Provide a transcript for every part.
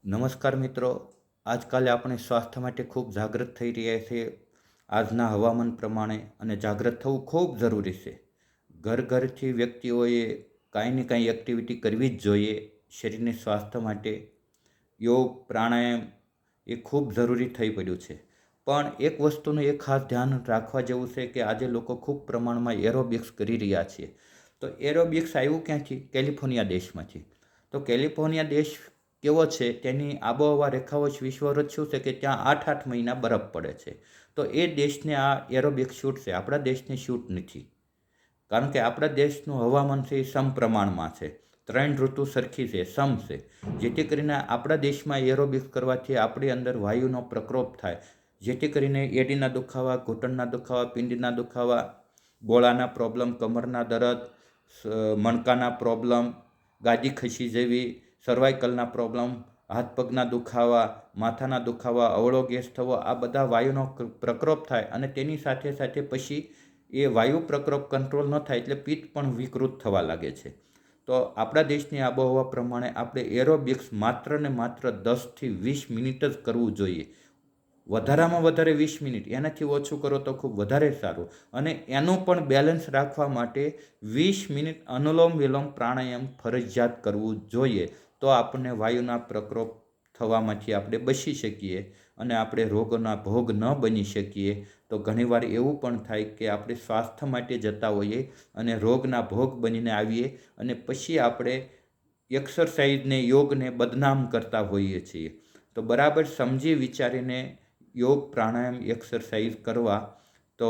નમસ્કાર મિત્રો, આજકાલે આપણે સ્વાસ્થ્ય માટે ખૂબ જાગૃત થઈ રહ્યા છીએ. આજના હવામાન પ્રમાણે અને જાગૃત થવું ખૂબ જરૂરી છે. ઘરથી વ્યક્તિઓએ કાંઈ ને કાંઈ એક્ટિવિટી કરવી જ જોઈએ શરીરની સ્વાસ્થ્ય માટે. યોગ પ્રાણાયામ એ ખૂબ જરૂરી થઈ પડ્યું છે. પણ એક વસ્તુનું એ ખાસ ધ્યાન રાખવા જેવું છે કે આજે લોકો ખૂબ પ્રમાણમાં એરોબિક્સ કરી રહ્યા છે. તો એરોબિક્સ આવ્યું ક્યાંથી? કેલિફોર્નિયા દેશમાંથી. તો કેલિફોર્નિયા દેશ કેવો છે, તેની આબોહવા રેખાઓ વિશ્વવૃત્ત શું છે કે ત્યાં 8 મહિના બરફ પડે છે. તો એ દેશને આ એરોબિક શૂટ છે, આપણા દેશને શૂટ નથી. કારણ કે આપણા દેશનું હવામાન છે એ સમપ્રમાણમાં છે, 3 ઋતુ સરખી છે, સમ છે. જેથી કરીને આપણા દેશમાં એરોબિક્સ કરવાથી આપણી અંદર વાયુનો પ્રકોપ થાય, જેથી કરીને એડીના દુખાવા, ઘૂંટણના દુખાવા, પિંડીના દુખાવા, ગોળાના પ્રોબ્લેમ, કમરના દર્દ, મણકાના પ્રોબ્લેમ, ગાદી ખસી જવી, સર્વાઇકલના પ્રોબ્લેમ, હાથ પગના દુખાવા, માથાના દુખાવા, અવળો ગેસ થવો, આ બધા વાયુનો પ્રકોપ થાય. અને તેની સાથે સાથે પછી એ વાયુ પ્રકોપ કંટ્રોલ ન થાય એટલે પિત્ત પણ વિકૃત થવા લાગે છે. તો આપણા દેશની આબોહવા પ્રમાણે આપણે એરોબિક્સ માત્ર ને માત્ર 10થી 20 મિનિટ જ કરવું જોઈએ. વધારામાં વધારે 20 મિનિટ, એનાથી ઓછું કરો તો ખૂબ વધારે સારું. અને એનું પણ બેલેન્સ રાખવા માટે 20 મિનિટ અનુલોમ વિલોમ પ્રાણાયામ ફરજિયાત કરવું જોઈએ. તો આપણને વાયુના પ્રકોપ થવામાંથી આપણે બચી શકીએ અને આપણે રોગોના ભોગ ન બની શકીએ. તો ઘણીવાર એવું પણ થાય કે આપણે સ્વાસ્થ્ય માટે જતા હોઈએ અને રોગના ભોગ બનીને આવીએ અને પછી આપણે એક્સરસાઇઝને, યોગને બદનામ કરતા હોઈએ છીએ. તો બરાબર સમજી વિચારીને યોગ, પ્રાણાયામ, એક્સરસાઇઝ કરવા. તો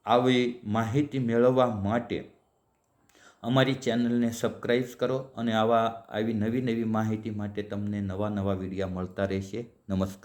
આવી માહિતી મેળવવા માટે અમારી ચેનલને સબસ્ક્રાઈબ કરો અને આવી નવી માહિતી માટે તમને નવા વિડીયો મળતા રહેશે. નમસ્કાર.